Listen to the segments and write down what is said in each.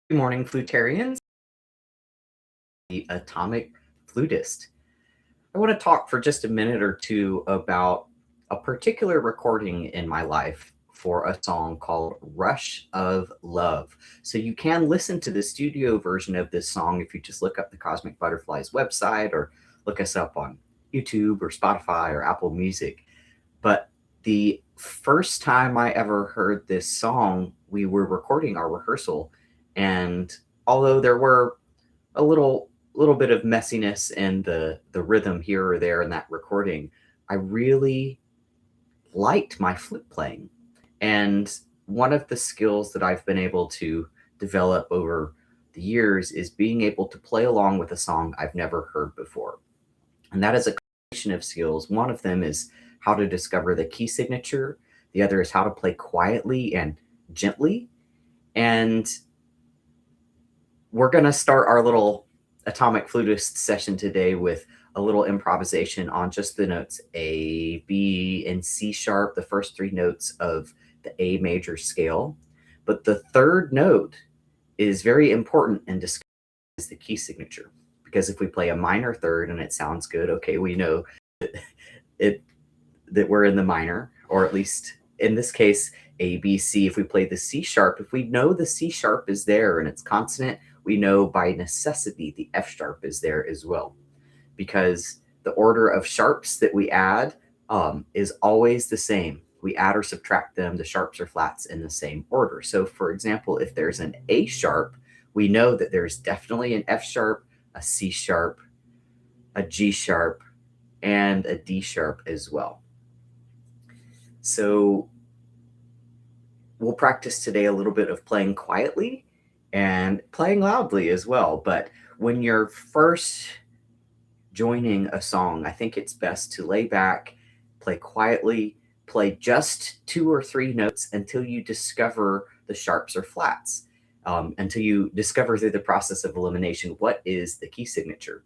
Good morning, flutarians. The Atomic Flutist. I want to talk for just a minute or two about a particular recording in my life for a song called Rush of Love. So you can listen to the studio version of this song if you just look up the Cosmic Butterflies website or look us up on YouTube or Spotify or Apple Music. But the first time I ever heard this song, we were recording our rehearsal, and although there were a little bit of messiness in the rhythm here or there in that recording, I really liked my flute playing. And one of the skills that I've been able to develop over the years is being able to play along with a song I've never heard before. And that is a combination of skills. One of them is how to discover the key signature. The other is how to play quietly and gently. And we're going to start our little Atomic Flutist session today with a little improvisation on just the notes A, B, and C sharp, the first three notes of the A major scale. But the third note is very important in discovering the key signature, because if we play a minor third and it sounds good, okay, we know that we're in the minor, or at least in this case, A, B, C. If we play the C sharp, if we know the C sharp is there and it's consonant, we know by necessity the F sharp is there as well, because the order of sharps that we add is always the same. We add or subtract them, the sharps or flats in the same order. So for example, if there's an A sharp, we know that there's definitely an F sharp, a C sharp, a G sharp, and a D sharp as well. So we'll practice today a little bit of playing quietly and playing loudly as well. But when you're first joining a song, I think it's best to lay back, play quietly, play just 2 or 3 notes until you discover the sharps or flats, until you discover through the process of elimination what is the key signature.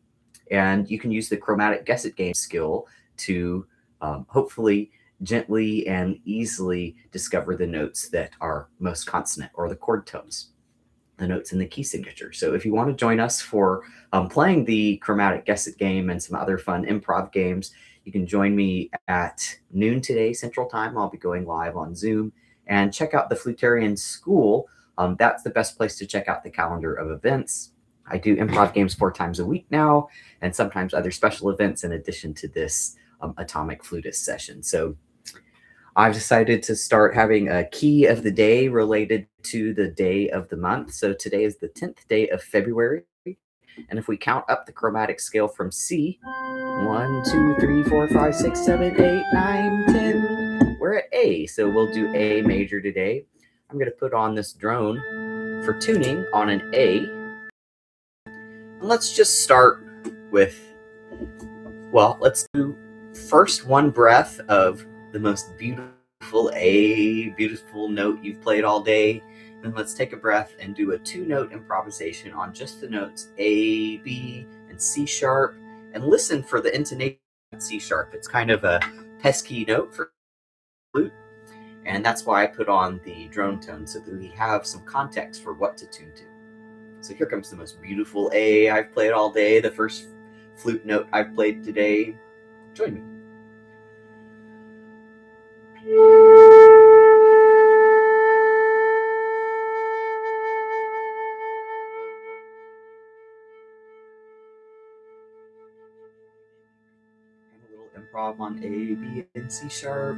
And you can use the chromatic guess it game skill to hopefully gently and easily discover the notes that are most consonant, or the chord tones, the notes in the key signature. So if you want to join us for playing the chromatic guess it game and some other fun improv games, you can join me at noon today Central Time. I'll be going live on Zoom. And check out the Flutarian School. That's the best place to check out the calendar of events. I do improv games 4 times a week now, and sometimes other special events in addition to this Atomic Flutist session. So I've decided to start having a key of the day related to the day of the month. So today is the 10th day of February. And if we count up the chromatic scale from C, 1, 2, 3, 4, 5, 6, 7, 8, 9, 10, we're at A. So we'll do A major today. I'm going to put on this drone for tuning on an A. And let's just start with, well, let's do first one breath of the most beautiful A, beautiful note you've played all day. Then let's take a breath and do a 2-note improvisation on just the notes A, B, and C sharp, and listen for the intonation of C sharp. It's kind of a pesky note for flute, and that's why I put on the drone tone, so that we have some context for what to tune to. So here comes the most beautiful A I've played all day, the first flute note I've played today. Join me. And a little improv on A, B, and C sharp.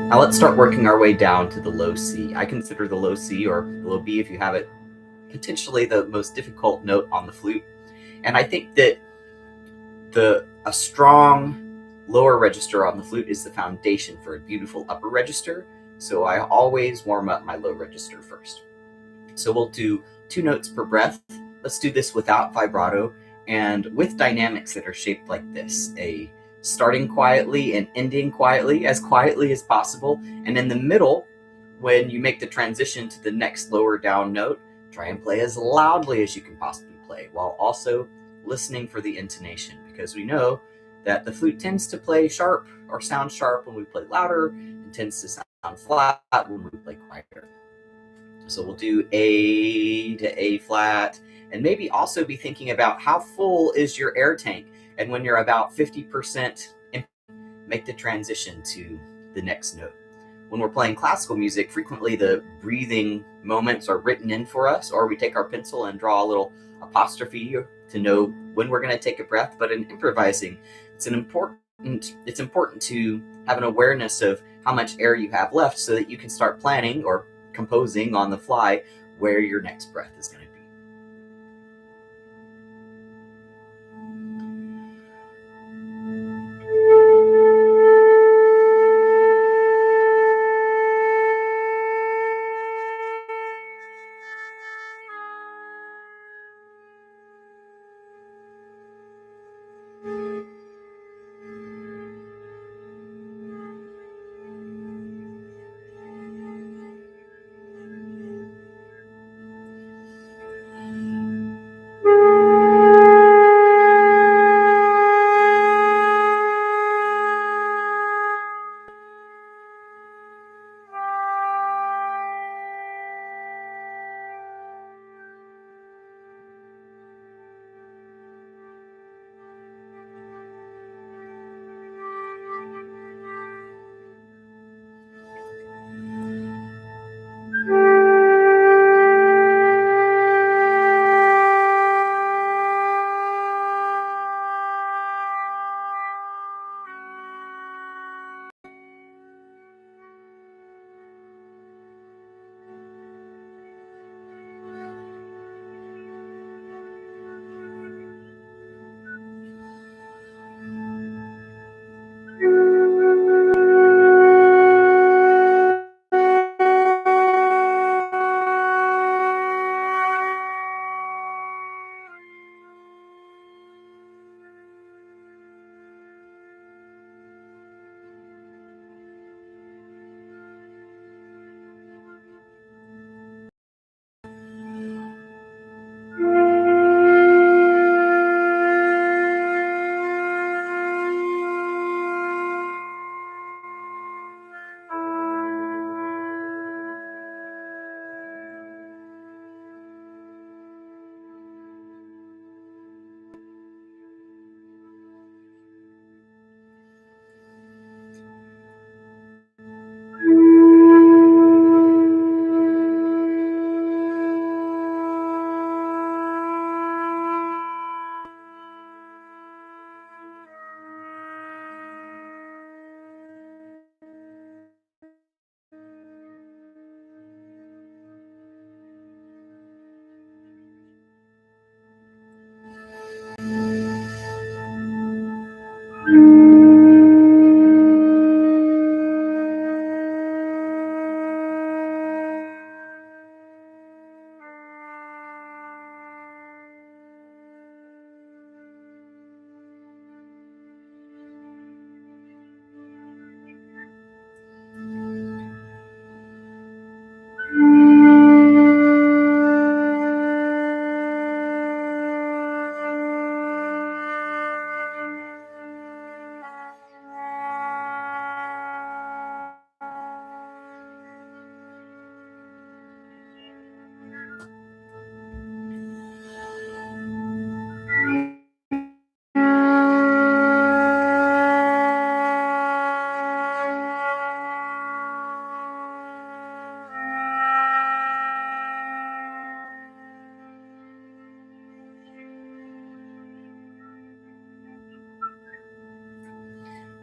Now let's start working our way down to the low C. I consider the low C, or the low B if you have it, potentially the most difficult note on the flute. And I think that a strong lower register on the flute is the foundation for a beautiful upper register, so I always warm up my low register first. So we'll do 2 notes per breath. Let's do this without vibrato and with dynamics that are shaped like this: a starting quietly and ending quietly as possible. And in the middle, when you make the transition to the next lower down note, try and play as loudly as you can possibly play, while also listening for the intonation, because we know that the flute tends to play sharp or sound sharp when we play louder, and tends to sound flat when we play quieter. So we'll do A to A flat, and maybe also be thinking about how full is your air tank. And when you're about 50% empty, make the transition to the next note. When we're playing classical music, frequently the breathing moments are written in for us, or we take our pencil and draw a little apostrophe to know when we're going to take a breath. But in improvising, it's important to have an awareness of how much air you have left, so that you can start planning or composing on the fly where your next breath is going to be.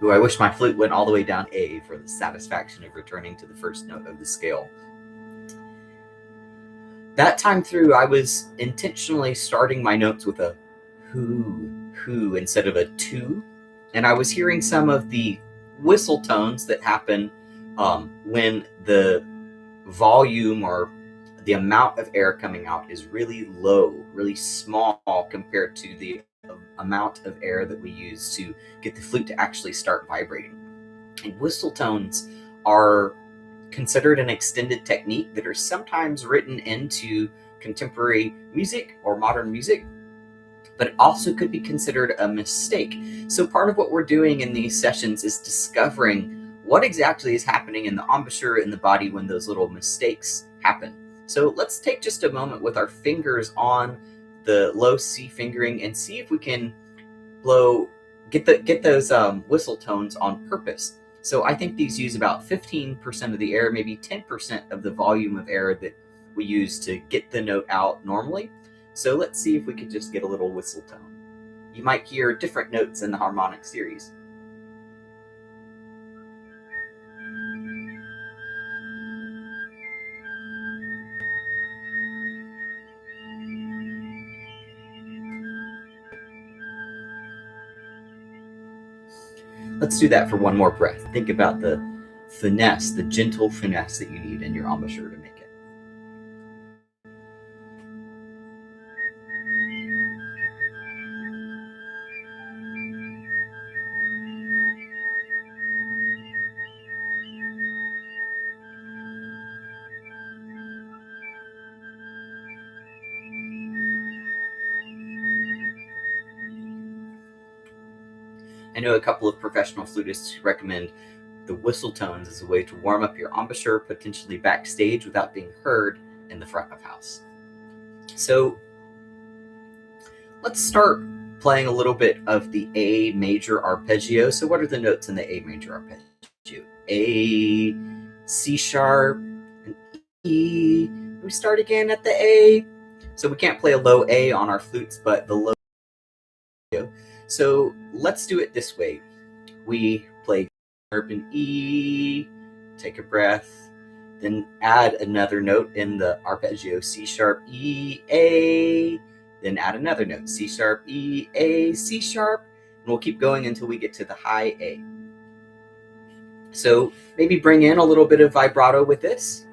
Ooh, I wish my flute went all the way down A for the satisfaction of returning to the first note of the scale. That time through, I was intentionally starting my notes with a hoo instead of a two. And I was hearing some of the whistle tones that happen when the volume or the amount of air coming out is really low, really small compared to the amount of air that we use to get the flute to actually start vibrating. And whistle tones are considered an extended technique that are sometimes written into contemporary music or modern music, but it also could be considered a mistake. So part of what we're doing in these sessions is discovering what exactly is happening in the embouchure in the body when those little mistakes happen. So let's take just a moment with our fingers on the low C fingering and see if we can get those whistle tones on purpose. So I think these use about 15% of the air, maybe 10% of the volume of air that we use to get the note out normally. So let's see if we could just get a little whistle tone. You might hear different notes in the harmonic series. Let's do that for one more breath. Think about the finesse, the gentle finesse that you need in your embouchure to make it. I know a couple of professional flutists who recommend the whistle tones as a way to warm up your embouchure, potentially backstage without being heard in the front of house. So let's start playing a little bit of the A major arpeggio. So what are the notes in the A major arpeggio? A, C sharp, and E. We start again at the A. So we can't play a low A on our flutes, but the low. So let's do it this way. We play sharp and E, take a breath, then add another note in the arpeggio, C sharp, E, A, then add another note, C sharp, E, A, C sharp, and we'll keep going until we get to the high A. So maybe bring in a little bit of vibrato with this.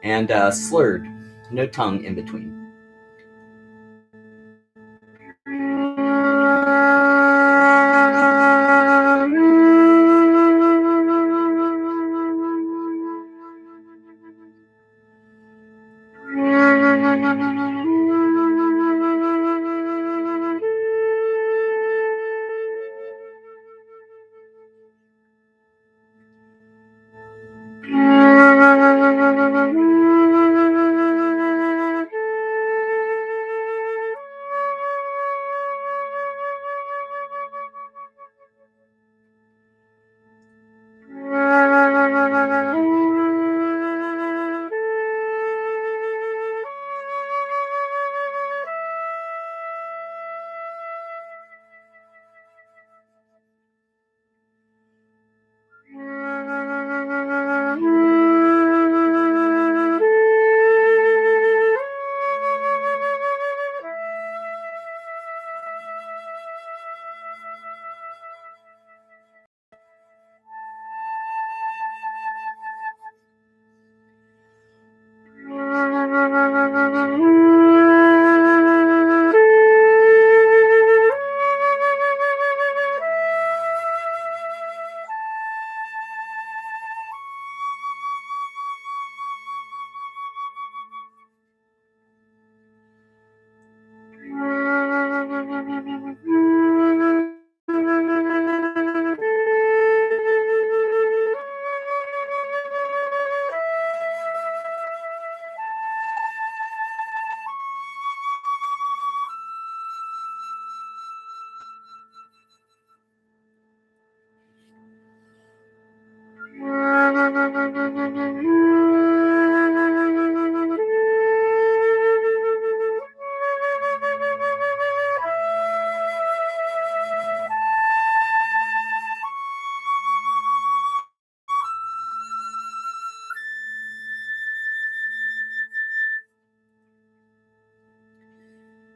And slurred, no tongue in between.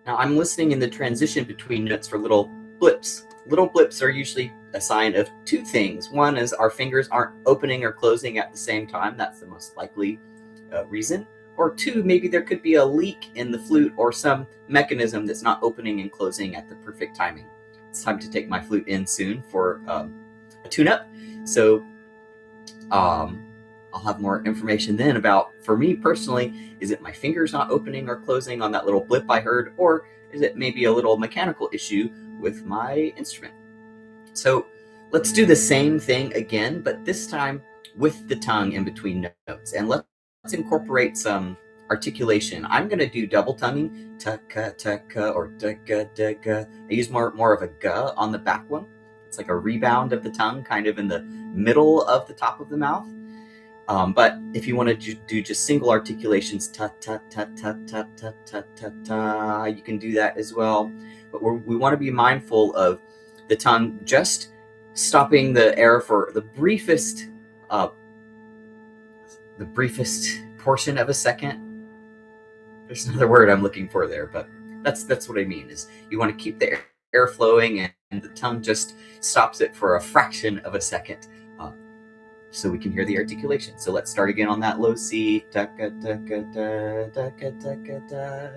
Now I'm listening in the transition between notes for little blips. Little blips are usually a sign of two things. One is our fingers aren't opening or closing at the same time. That's the most likely reason. Or two, maybe there could be a leak in the flute or some mechanism that's not opening and closing at the perfect timing. It's time to take my flute in soon for a tune-up. So I'll have more information then about, for me personally, is it my fingers not opening or closing on that little blip I heard, or is it maybe a little mechanical issue with my instrument? So let's do the same thing again, but this time with the tongue in between notes. And let's incorporate some articulation. I'm going to do double tonguing, ta-ka, ta-ka, or da-ga, da-ga. I use more of a ga on the back one. It's like a rebound of the tongue, kind of in the middle of the top of the mouth. But if you want to do just single articulations, ta ta ta ta ta ta ta ta ta, you can do that as well. But we want to be mindful of the tongue just stopping the air for the briefest portion of a second. There's another word I'm looking for there, but that's what I mean. Is you want to keep the air flowing, and the tongue just stops it for a fraction of a second. So we can hear the articulation. So let's start again on that low C. Da-ka, da-ka, da, da-ka, da-ka, da.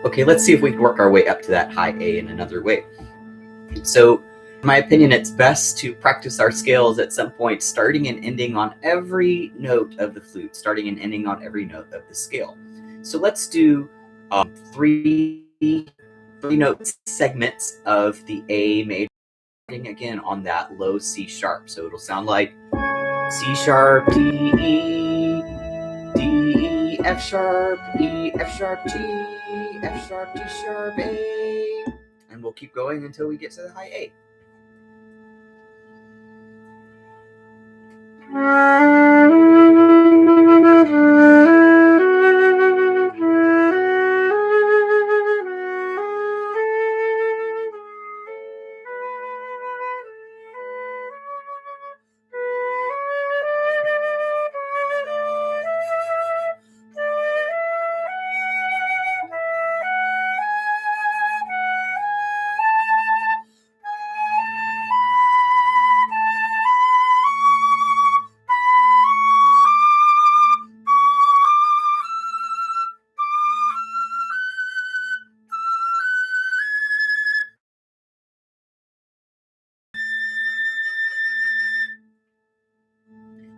Okay, let's see if we can work our way up to that high A in another way. So, in my opinion, it's best to practice our scales at some point, starting and ending on every note of the flute, starting and ending on every note of the scale. So let's do three note segments of the A major, again on that low C sharp. So it'll sound like C sharp, D, E, D, E, F sharp, E, F sharp, G, F sharp, G sharp, A. And we'll keep going until we get to the high A.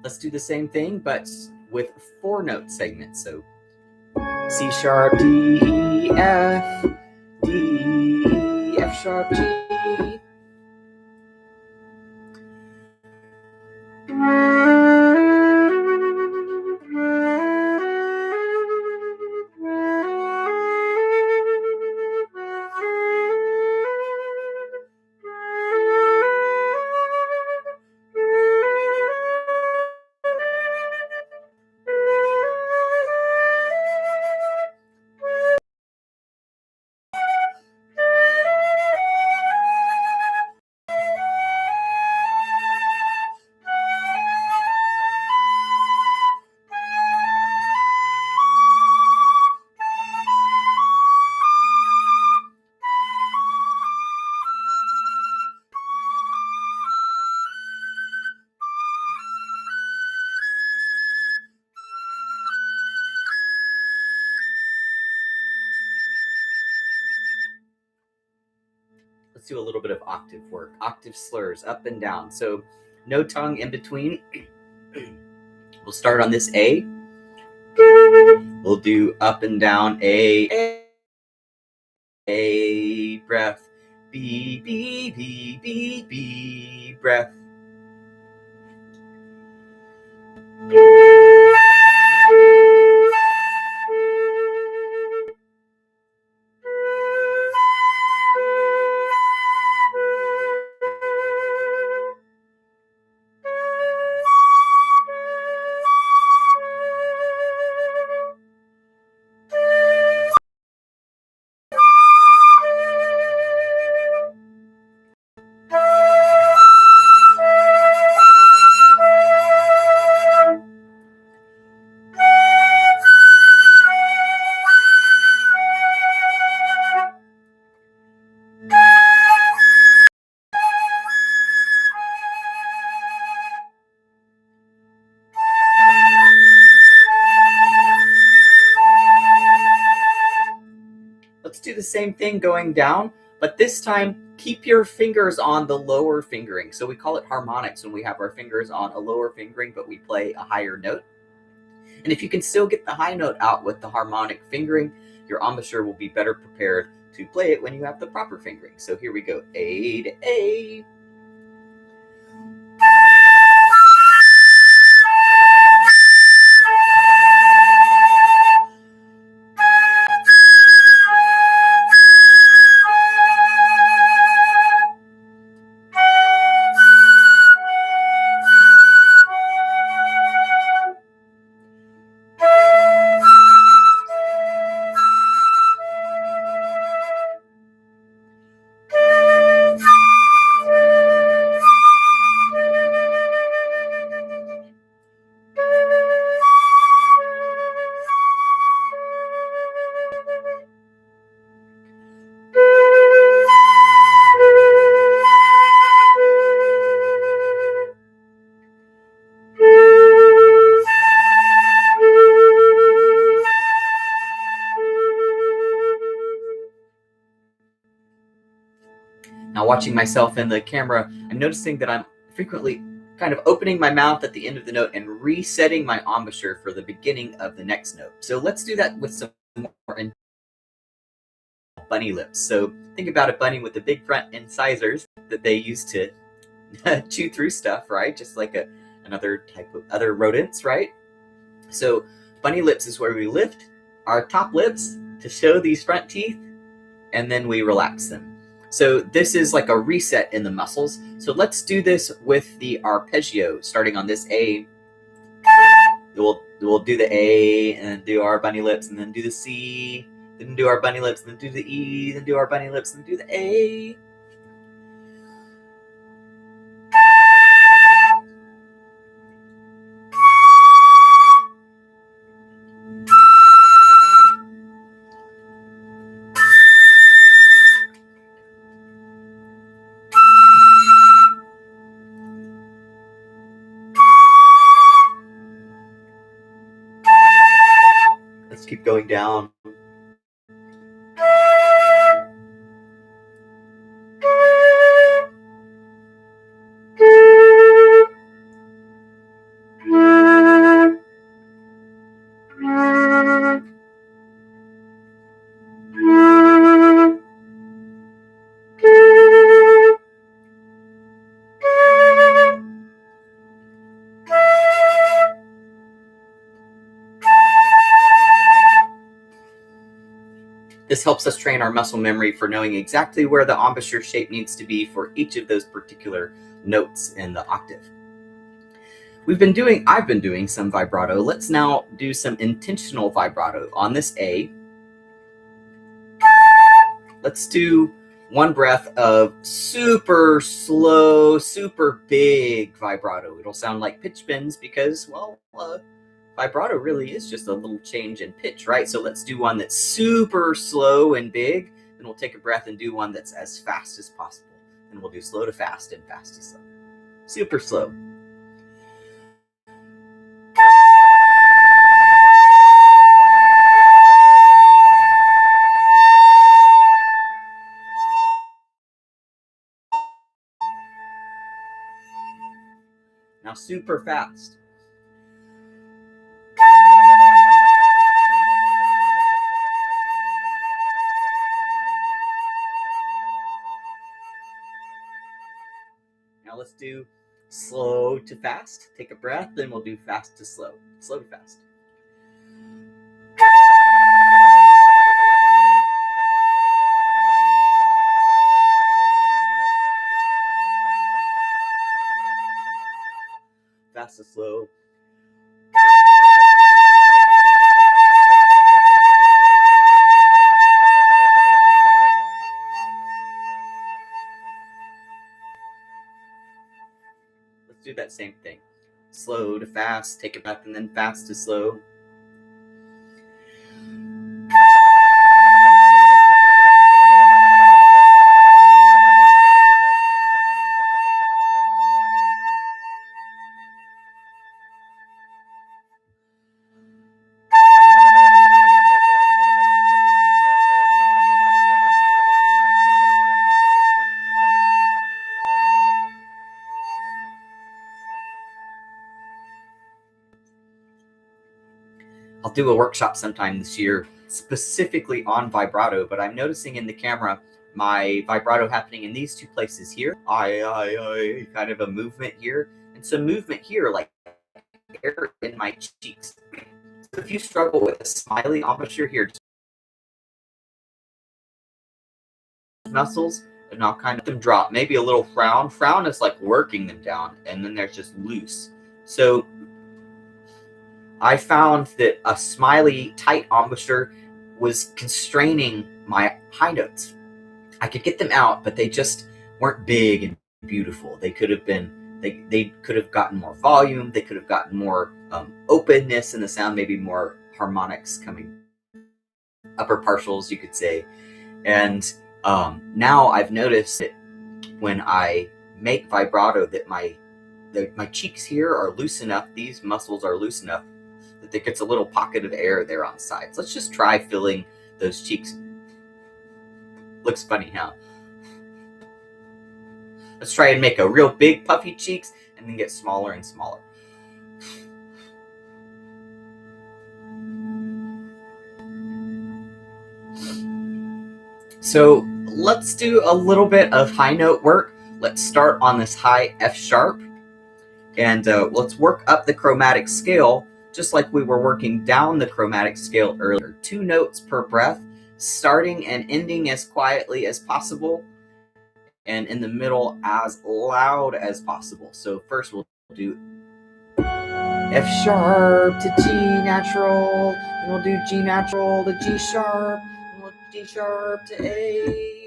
let's do the same thing, but with 4-note segments. So C sharp, D, E, F, D, E, F sharp, G. Let's do a little bit of octave work. Octave slurs, up and down. So no tongue in between. We'll start on this A. We'll do up and down A, breath, B, B, B, B, B, breath. Let's do the same thing going down, but this time keep your fingers on the lower fingering. So we call it harmonics when we have our fingers on a lower fingering, but we play a higher note. And if you can still get the high note out with the harmonic fingering, your embouchure will be better prepared to play it when you have the proper fingering. So here we go, A to A. Now watching myself in the camera, I'm noticing that I'm frequently kind of opening my mouth at the end of the note and resetting my embouchure for the beginning of the next note. So let's do that with some more bunny lips. So think about a bunny with the big front incisors that they use to chew through stuff, right? Just like another type of other rodents, right? So bunny lips is where we lift our top lips to show these front teeth, and then we relax them. So this is like a reset in the muscles. So let's do this with the arpeggio, starting on this A. We'll do the A and do our bunny lips, and then do the C, then do our bunny lips, and then do the E, then do our bunny lips, and do the A. Let's keep going down. This helps us train our muscle memory for knowing exactly where the embouchure shape needs to be for each of those particular notes in the octave. I've been doing some vibrato. Let's now do some intentional vibrato. On this A, let's do one breath of super slow, super big vibrato. It'll sound like pitch bends because, well, vibrato really is just a little change in pitch, right? So let's do one that's super slow and big, and we'll take a breath and do one that's as fast as possible. And we'll do slow to fast and fast to slow. Super slow. Now super fast. Now let's do slow to fast. Take a breath, then we'll do fast to slow. Slow to fast. Fast to slow. Let's do that same thing. Slow to fast, take a breath, and then fast to slow. I'll do a workshop sometime this year specifically on vibrato, but I'm noticing in the camera my vibrato happening in these two places here. I, kind of a movement here, and some movement here, like air in my cheeks. So if you struggle with a smiley embouchure here, just muscles, and I'll kind of them drop. Maybe a little frown. Frown is like working them down, and then there's just loose. So I found that a smiley, tight embouchure was constraining my high notes. I could get them out, but they just weren't big and beautiful. They could have been, they could have gotten more volume. They could have gotten more openness in the sound, maybe more harmonics coming, upper partials, you could say. And now I've noticed that when I make vibrato, that my cheeks here are loose enough, these muscles are loose enough that there gets a little pocket of air there on the sides. Let's just try filling those cheeks. Looks funny, huh? Let's try and make a real big puffy cheeks and then get smaller and smaller. So let's do a little bit of high note work. Let's start on this high F sharp, and let's work up the chromatic scale just like we were working down the chromatic scale earlier. 2 notes per breath, starting and ending as quietly as possible, and in the middle as loud as possible. So first we'll do F sharp to G natural, and we'll do G natural to G sharp, and we'll do G sharp to A.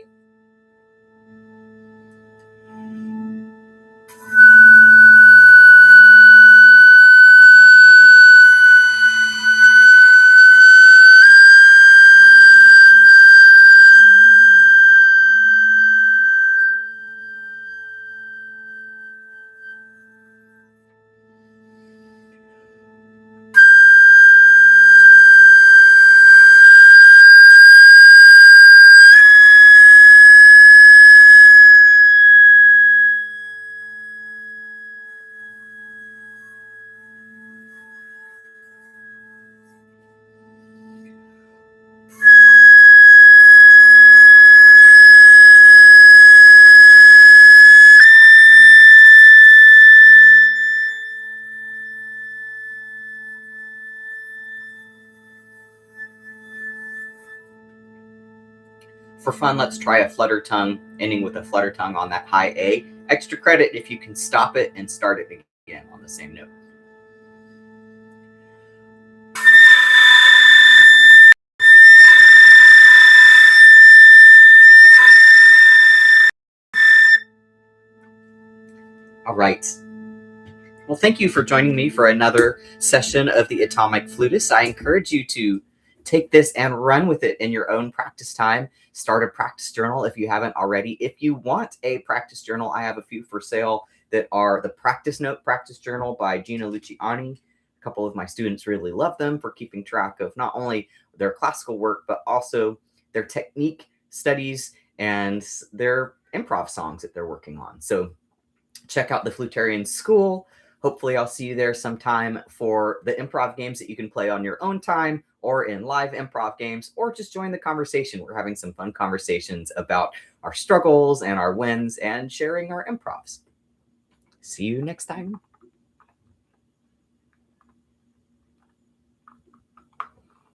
For fun, let's try a flutter tongue, ending with a flutter tongue on that high A. Extra credit if you can stop it and start it again on the same note. All right. Well, thank you for joining me for another session of the Atomic Flutist. I encourage you to take this and run with it in your own practice time. Start a practice journal if you haven't already. If you want a practice journal, I have a few for sale that are the Practice Note Practice Journal by Gina Luciani. A couple of my students really love them for keeping track of not only their classical work, but also their technique studies and their improv songs that they're working on. So check out the Flutarian School. Hopefully I'll see you there sometime for the improv games that you can play on your own time or in live improv games, or just join the conversation. We're having some fun conversations about our struggles and our wins and sharing our improvs. See you next time.